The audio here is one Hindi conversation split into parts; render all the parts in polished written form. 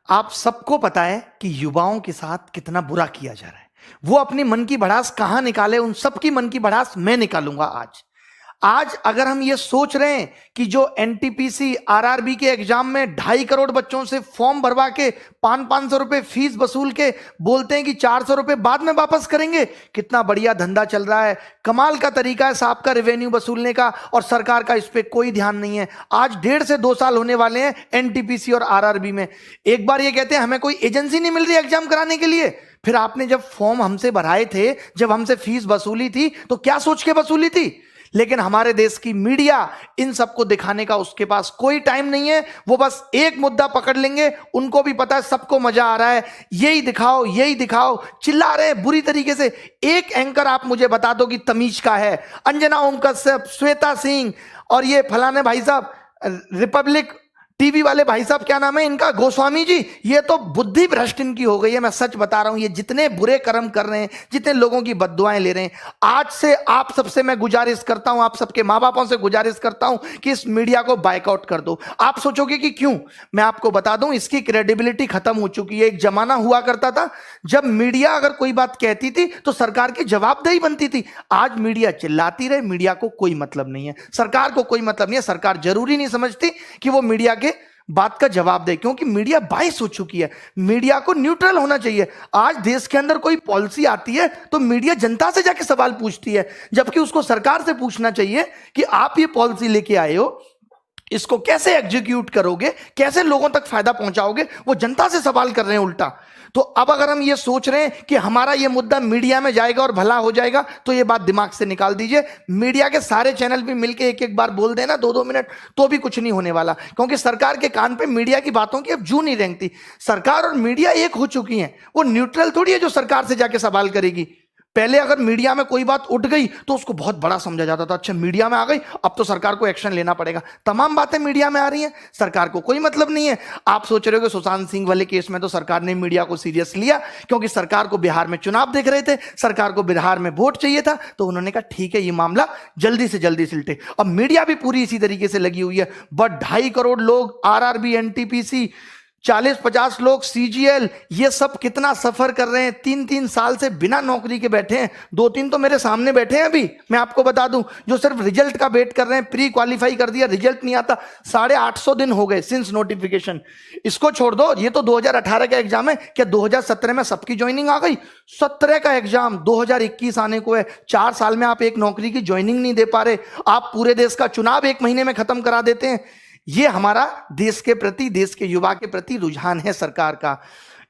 आप सबको पता है कि युवाओं के साथ कितना बुरा किया जा रहा है। वो अपनी मन की भड़ास कहां निकाले, उन सबकी मन की भड़ास मैं निकालूंगा आज अगर हम ये सोच रहे हैं कि जो एनटीपीसी आरआरबी के एग्जाम में 2.5 करोड़ बच्चों से फॉर्म भरवा के 500 रुपए फीस वसूल के बोलते हैं कि 400 रुपए बाद में वापस करेंगे, कितना बढ़िया धंधा चल रहा है, कमाल का तरीका है साहब का रेवेन्यू वसूलने का, और सरकार का इस पे कोई ध्यान नहीं है। आज 1.5 से 2 साल होने वाले हैं एनटीपीसी और आरआरबी में। एक बार ये कहते हैं हमें कोई एजेंसी नहीं मिल रही एग्जाम कराने के लिए, फिर आपने जब फॉर्म हमसे भराए थे, जब हमसे फीस वसूली थी, तो क्या सोच के वसूली थी? लेकिन हमारे देश की मीडिया इन सबको दिखाने का उसके पास कोई टाइम नहीं है। वो बस एक मुद्दा पकड़ लेंगे, उनको भी पता है सबको मजा आ रहा है, यही दिखाओ यही दिखाओ, चिल्ला रहे हैं बुरी तरीके से। एक एंकर आप मुझे बता दो कि तमीज का है, अंजना ओम कश्यप, श्वेता सिंह और ये फलाने भाई साहब रिपब्लिक टीवी वाले भाई साहब, क्या नाम है इनका, गोस्वामी जी, ये तो बुद्धि भ्रष्ट इनकी हो गई है। मैं सच बता रहा हूं, ये जितने बुरे कर्म कर रहे हैं, जितने लोगों की बद्दुआएं ले रहे हैं, आज से आप सबसे मैं गुजारिश करता हूं, आप सबके मां बापों से गुजारिश करता हूं कि इस मीडिया को बाइकआउट कर दो। आप सोचोगे कि क्यों, मैं आपको बता दूं, इसकी क्रेडिबिलिटी खत्म हो चुकी है। एक जमाना हुआ करता था जब मीडिया अगर कोई बात कहती थी तो सरकार की जवाबदेही बनती थी। आज मीडिया चिल्लाती रहे, मीडिया को कोई मतलब नहीं है, सरकार को कोई मतलब नहीं है। सरकार जरूरी नहीं समझती कि वो मीडिया के बात का जवाब दे, क्योंकि मीडिया बाइस हो चुकी है। मीडिया को न्यूट्रल होना चाहिए। आज देश के अंदर कोई पॉलिसी आती है तो मीडिया जनता से जाके सवाल पूछती है, जबकि उसको सरकार से पूछना चाहिए कि आप ये पॉलिसी लेके आए हो, इसको कैसे एग्जीक्यूट करोगे, कैसे लोगों तक फायदा पहुंचाओगे। वो जनता से सवाल कर रहे हैं उल्टा। तो अब अगर हम ये सोच रहे हैं कि हमारा ये मुद्दा मीडिया में जाएगा और भला हो जाएगा, तो ये बात दिमाग से निकाल दीजिए। मीडिया के सारे चैनल भी मिलके एक एक बार बोल देना 2-2 मिनट, तो भी कुछ नहीं होने वाला, क्योंकि सरकार के कान पे मीडिया की बातों की अब जू नहीं रेंगती। सरकार और मीडिया एक हो चुकी है, वो न्यूट्रल थोड़ी है जो सरकार से जाके सवाल करेगी। पहले अगर मीडिया में कोई बात उठ गई तो उसको बहुत बड़ा समझा जाता था, अच्छा मीडिया में आ गई अब तो सरकार को एक्शन लेना पड़ेगा। तमाम बातें मीडिया में आ रही हैं, सरकार को कोई मतलब नहीं है। आप सोच रहे हो कि सुशांत सिंह वाले केस में तो सरकार ने मीडिया को सीरियस लिया, क्योंकि सरकार को बिहार में चुनाव देख रहे थे, सरकार को बिहार में वोट चाहिए था, तो उन्होंने कहा ठीक है ये मामला जल्दी से जल्दी सिलटे। अब मीडिया भी पूरी इसी तरीके से लगी हुई है। बट 2.5 करोड़ लोग आरआरबी, एनटीपीसी, 40-50 लोग सीजीएल, ये सब कितना सफर कर रहे हैं, 3-3 साल से बिना नौकरी के बैठे हैं। 2-3 तो मेरे सामने बैठे हैं अभी, मैं आपको बता दूं, जो सिर्फ रिजल्ट का वेट कर रहे हैं। प्री क्वालिफाई कर दिया, रिजल्ट नहीं आता, 850 दिन हो गए सिंस नोटिफिकेशन। इसको छोड़ दो, ये तो 2018 का एग्जाम है, क्या 2017 में सबकी ज्वाइनिंग आ गई? 17 का एग्जाम 2021 आने को है। 4 साल में आप एक नौकरी की ज्वाइनिंग नहीं दे पा रहे। आप पूरे देश का चुनाव 1 महीने में खत्म करा देते हैं। ये हमारा देश के प्रति, देश के युवा के प्रति रुझान है सरकार का।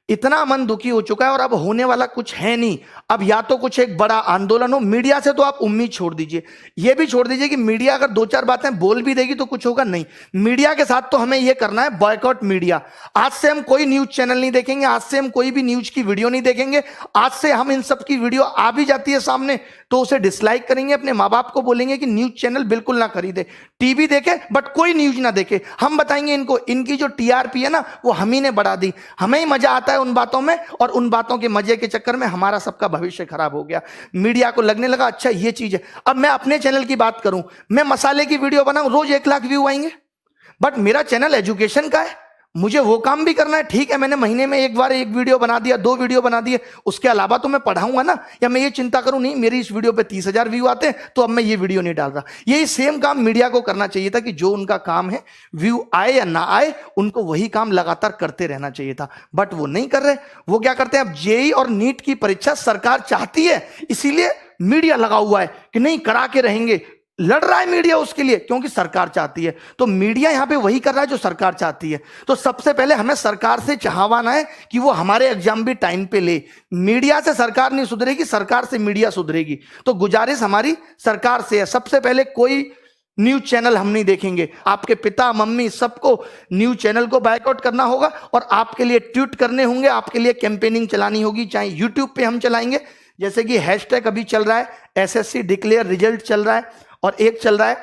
इतना मन दुखी हो चुका है और अब होने वाला कुछ है नहीं। अब या तो कुछ एक बड़ा आंदोलन हो, मीडिया से तो आप उम्मीद छोड़ दीजिए। ये भी छोड़ दीजिए कि मीडिया अगर 2-4 बातें बोल भी देगी तो कुछ होगा नहीं। मीडिया के साथ तो हमें यह करना है, बॉयकॉट मीडिया। आज से हम कोई न्यूज चैनल नहीं देखेंगे, आज से हम कोई भी न्यूज की वीडियो नहीं देखेंगे। आज से हम इन सब की वीडियो आ भी जाती है सामने तो उसे डिसलाइक करेंगे, अपने माँ बाप को बोलेंगे कि न्यूज चैनल बिल्कुल ना खरीदे, टीवी देखे बट कोई न्यूज ना देखे। हम बताएंगे इनको, इनकी जो टीआरपी है ना वो हम ही ने बढ़ा दी। हमें ही मजा आता है उन बातों में, और उन बातों के मजे के चक्कर में हमारा सबका भविष्य खराब हो गया। मीडिया को लगने लगा अच्छा ये चीज है। अब मैं अपने चैनल की बात करूं, मैं मसाले की वीडियो बनाऊं, रोज 1 लाख व्यू आएंगे, बट मेरा चैनल एजुकेशन का है, मुझे वो काम भी करना है। ठीक है, मैंने महीने में एक बार 1 वीडियो बना दिया, 2 वीडियो बना दिए, उसके अलावा तो मैं पढ़ाऊंगा ना। या मैं ये चिंता करूं नहीं मेरी इस वीडियो पे 30,000 व्यू आते हैं तो अब मैं ये वीडियो नहीं डाल रहा। यही सेम काम मीडिया को करना चाहिए था कि जो उनका काम है, व्यू आए या ना आए, उनको वही काम लगातार करते रहना चाहिए था। बट वो नहीं कर रहे। वो क्या करते हैं, अब जेईई और नीट की परीक्षा सरकार चाहती है, इसीलिए मीडिया लगा हुआ है कि नहीं करा के रहेंगे। लड़ रहा है मीडिया उसके लिए, क्योंकि सरकार चाहती है। तो मीडिया यहां पे वही कर रहा है जो सरकार चाहती है। तो सबसे पहले हमें सरकार से चाहवाना है कि वो हमारे एग्जाम भी टाइम पे ले। मीडिया से सरकार नहीं सुधरेगी, सरकार से मीडिया सुधरेगी। तो गुजारिश हमारी सरकार से है, सबसे पहले कोई न्यूज चैनल हम नहीं देखेंगे। आपके पिता मम्मी सबको न्यूज चैनल को बायकॉट करना होगा, और आपके लिए ट्वीट करने होंगे, आपके लिए कैंपेनिंग चलानी होगी। चाहे यूट्यूब पे हम चलाएंगे, जैसे कि हैशटैग अभी चल रहा है, एसएससी डिक्लेयर रिजल्ट चल रहा है, और एक चल रहा है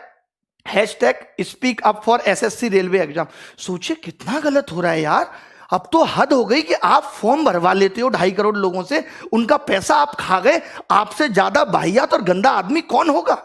hashtag speak up for SSC railway exam. सोचिए कितना गलत हो रहा है यार। अब तो हद हो गई कि आप फॉर्म भरवा लेते हो 2.5 करोड़ लोगों से, उनका पैसा आप खा गए। आपसे ज्यादा वाहियात और गंदा आदमी कौन होगा?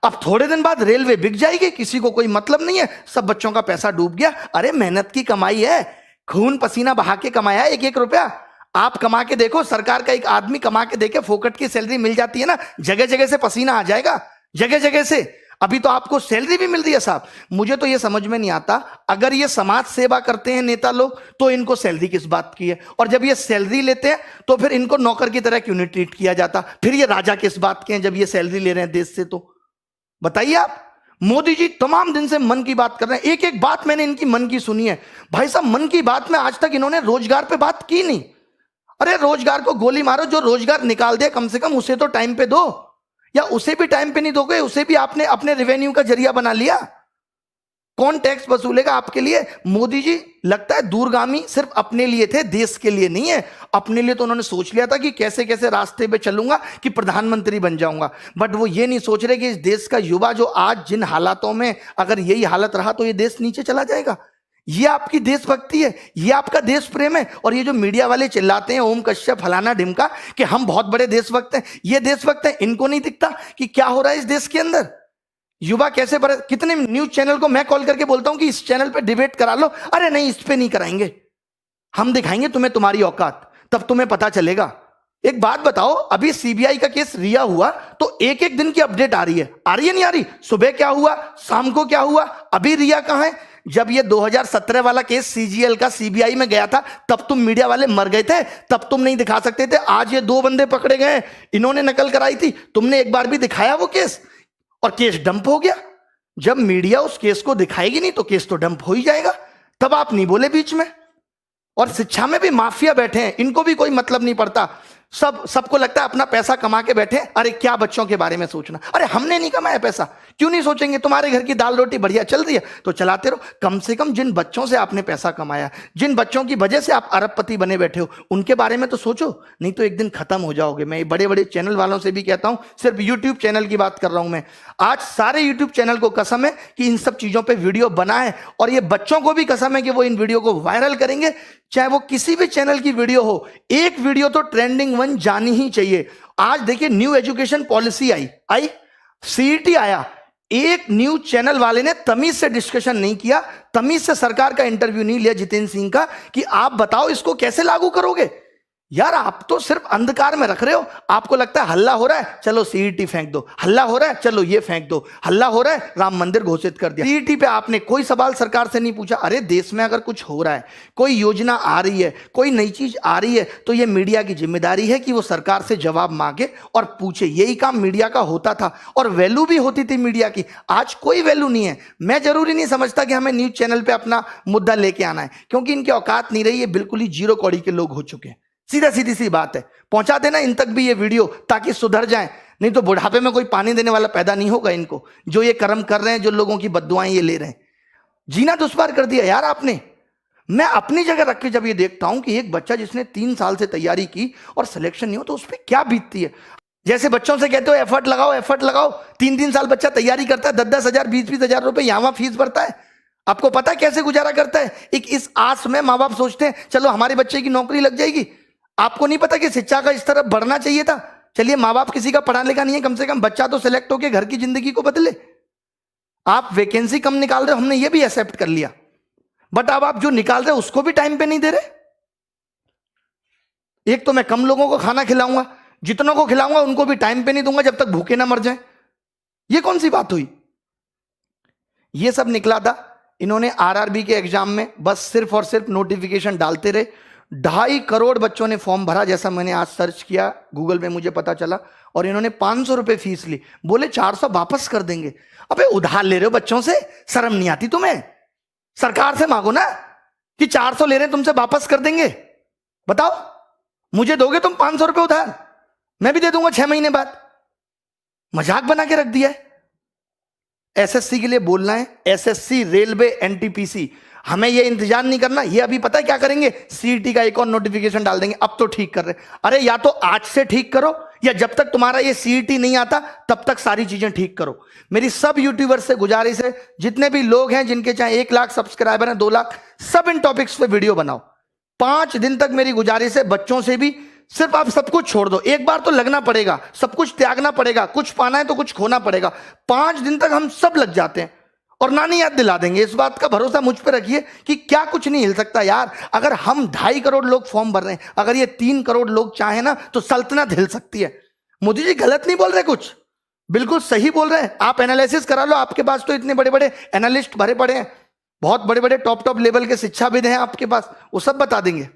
अब थोड़े दिन बाद रेलवे बिक जाएगी, किसी को कोई मतलब नहीं है, सब बच्चों का पैसा डूब गया। अरे मेहनत की कमाई है, खून पसीना बहा के कमाया एक एक रुपया। आप कमा के देखो, सरकार का एक आदमी कमा के देखे, फोकट की सैलरी मिल जाती है ना, जगह जगह से पसीना आ जाएगा, जगह जगह से। अभी तो आपको सैलरी भी मिल रही है साहब। मुझे तो ये समझ में नहीं आता, अगर ये समाज सेवा करते हैं नेता लोग तो इनको सैलरी किस बात की है, और जब ये सैलरी लेते हैं तो फिर इनको नौकर की तरह क्यों नहीं ट्रीट किया जाता? फिर ये राजा किस बात के हैं जब ये सैलरी ले रहे हैं देश से? तो बताइए आप। मोदी जी तमाम दिन से मन की बात कर रहे हैं, एक एक बात मैंने इनकी मन की सुनी है। भाई साहब, मन की बात में आज तक इन्होंने रोजगार पे बात की नहीं। अरे रोजगार को गोली मारो, जो रोजगार निकाल दे कम से कम उसे तो टाइम पे दो, या उसे भी टाइम पे नहीं दोगे, उसे भी आपने अपने रेवेन्यू का जरिया बना लिया। कौन टैक्स वसूलेगा आपके लिए? मोदी जी लगता है दूरगामी सिर्फ अपने लिए थे, देश के लिए नहीं है। अपने लिए तो उन्होंने सोच लिया था कि कैसे कैसे रास्ते पे चलूंगा कि प्रधानमंत्री बन जाऊंगा, बट वो ये नहीं सोच रहे कि इस देश का युवा जो आज जिन हालातों में, अगर यही हालत रहा तो ये देश नीचे चला जाएगा। ये आपकी देशभक्ति है, ये आपका देश प्रेम है। और ये जो मीडिया वाले चिल्लाते हैं ओम कश्यप फलाना ढिमका कि हम बहुत बड़े देशभक्त हैं, ये देशभक्त हैं, इनको नहीं दिखता कि क्या हो रहा है इस देश के अंदर। युवा कैसे बड़े, कितने न्यूज चैनल को मैं कॉल करके बोलता हूं कि इस चैनल पे डिबेट करा लो, अरे नहीं इस पे नहीं कराएंगे, हम दिखाएंगे तुम्हें तुम्हारी औकात, तब तुम्हें पता चलेगा। एक बात बताओ, अभी सीबीआई का केस रिया हुआ तो एक एक दिन की अपडेट आ रही है नहीं आ रही? सुबह क्या हुआ, शाम को क्या हुआ, अभी रिया कहां है? जब ये 2017 वाला केस सीजीएल का सीबीआई में गया था तब तुम मीडिया वाले मर गए थे, तब तुम नहीं दिखा सकते थे। आज ये 2 बंदे पकड़े गए, इन्होंने नकल कराई थी, तुमने एक बार भी दिखाया वो केस, और केस डंप हो गया। जब मीडिया उस केस को दिखाएगी नहीं तो केस तो डंप हो ही जाएगा, तब आप नहीं बोले बीच में। और शिक्षा में भी माफिया बैठे हैं, इनको भी कोई मतलब नहीं पड़ता, सबको लगता है अपना पैसा कमा के बैठे। अरे क्या बच्चों के बारे में सोचना, अरे हमने नहीं कमाया पैसा, क्यों नहीं सोचेंगे? तुम्हारे घर की दाल रोटी बढ़िया चल रही है तो चलाते रहो। कम से कम जिन बच्चों से आपने पैसा कमाया, जिन बच्चों की वजह से आप अरबपति बने बैठे हो, उनके बारे में तो सोचो, नहीं तो एक दिन खत्म हो जाओगे। मैं बड़े बड़े चैनल वालों से भी कहता हूं, सिर्फ यूट्यूब चैनल की बात कर रहा हूं मैं, आज सारे यूट्यूब चैनल को कसम है कि इन सब चीजों पर वीडियो बनाए, और ये बच्चों को भी कसम है कि वो इन वीडियो को वायरल करेंगे, चाहे वो किसी भी चैनल की वीडियो हो। एक वीडियो तो ट्रेंडिंग 1 जानी ही चाहिए। आज देखिए न्यू एजुकेशन पॉलिसी आई, सीईटी आया, एक न्यूज चैनल वाले ने तमीज से डिस्कशन नहीं किया, तमीज से सरकार का इंटरव्यू नहीं लिया जितेंद्र सिंह का कि आप बताओ इसको कैसे लागू करोगे। यार आप तो सिर्फ अंधकार में रख रहे हो। आपको लगता है हल्ला हो रहा है, चलो सीईटी फेंक दो, हल्ला हो रहा है, चलो ये फेंक दो, हल्ला हो रहा है, राम मंदिर घोषित कर दिया। सीईटी पे आपने कोई सवाल सरकार से नहीं पूछा। अरे देश में अगर कुछ हो रहा है, कोई योजना आ रही है, कोई नई चीज आ रही है, तो ये मीडिया की जिम्मेदारी है कि वो सरकार से जवाब मांगे और पूछे। यही काम मीडिया का होता था और वैल्यू भी होती थी मीडिया की। आज कोई वैल्यू नहीं है। मैं जरूरी नहीं समझता कि हमें न्यूज चैनल पे अपना मुद्दा लेके आना है, क्योंकि इनकी औकात नहीं रही है, बिल्कुल ही जीरो कौड़ी के लोग हो चुके हैं। सीधा सीधी सी बात है, पहुंचा देना इन तक भी ये वीडियो ताकि सुधर जाएं, नहीं तो बुढ़ापे में कोई पानी देने वाला पैदा नहीं होगा इनको, जो ये कर्म कर रहे हैं, जो लोगों की बद्दुआएं ये ले रहे हैं। जीना दुश्वार कर दिया यार आपने। मैं अपनी जगह रख के जब ये देखता हूं कि एक बच्चा जिसने 3 साल से तैयारी की और सिलेक्शन नहीं हो तो उस पर क्या बीतती है। जैसे बच्चों से कहते हो एफर्ट लगाओ, एफर्ट लगाओ, 3-3 साल बच्चा तैयारी करता है, 10-10 हजार 20-20 हजार रुपए यहां फीस भरता है। आपको पता है कैसे गुजारा करता है? एक इस आस में माँ बाप सोचते हैं चलो हमारे बच्चे की नौकरी लग जाएगी। आपको नहीं पता कि शिक्षा का इस तरफ बढ़ना चाहिए था। चलिए माँ बाप किसी का पढ़ा लिखा नहीं है, कम से कम बच्चा तो सिलेक्ट होकर घर की जिंदगी को बदले। आप वैकेंसी कम निकाल रहे हो, हमने ये भी एक्सेप्ट कर लिया, बट अब आप जो निकाल रहे हो उसको भी टाइम पे नहीं दे रहे। एक तो मैं कम लोगों को खाना खिलाऊंगा, जितनों को खिलाऊंगा उनको भी टाइम पे नहीं दूंगा जब तक भूखे ना मर जाए। ये कौन सी बात हुई? ये सब निकला था इन्होंने आरआरबी के एग्जाम में, बस सिर्फ और सिर्फ नोटिफिकेशन डालते रहे। 2.5 करोड़ बच्चों ने फॉर्म भरा, जैसा मैंने आज सर्च किया गूगल में मुझे पता चला, और इन्होंने 500 रुपए फीस ली। बोले 400 वापस कर देंगे। अबे उधार ले रहे हो बच्चों से, शर्म नहीं आती तुम्हें? सरकार से मांगो ना कि 400 ले रहे हैं तुमसे वापस कर देंगे। बताओ, मुझे दोगे तुम 500 रुपए उधार, मैं भी दे दूंगा 6 महीने बाद। मजाक बना के रख दिया है। एसएससी के लिए बोलना है, एसएससी, रेलवे, एनटीपीसी, हमें ये इंतजार नहीं करना। ये अभी पता है क्या करेंगे? सीईटी का एक और नोटिफिकेशन डाल देंगे। अब तो ठीक कर रहे। अरे या तो आज से ठीक करो, या जब तक तुम्हारा ये सीईटी नहीं आता तब तक सारी चीजें ठीक करो। मेरी सब यूट्यूबर्स से गुजारिश है, जितने भी लोग हैं जिनके चाहे 1 लाख सब्सक्राइबर हैं, 2 लाख, सब इन टॉपिक्स पे वीडियो बनाओ। 5 दिन तक मेरी गुजारिश है, बच्चों से भी, सिर्फ आप सब कुछ छोड़ दो। एक बार तो लगना पड़ेगा, सब कुछ त्यागना पड़ेगा, कुछ पाना है तो कुछ खोना पड़ेगा। 5 दिन तक हम सब लग जाते हैं और नानी याद दिला देंगे। इस बात का भरोसा मुझ पे रखिए कि क्या कुछ नहीं हिल सकता यार। अगर हम 2.5 करोड़ लोग फॉर्म भर रहे हैं, अगर ये 3 करोड़ लोग चाहे ना तो सल्तनत हिल सकती है। मोदी जी गलत नहीं बोल रहे, कुछ बिल्कुल सही बोल रहे हैं। आप एनालिसिस करा लो, आपके पास तो इतने बड़े बड़े एनालिस्ट भरे पड़े हैं, बहुत बड़े बड़े टॉप लेवल के शिक्षाविद हैं आपके पास, वो सब बता देंगे।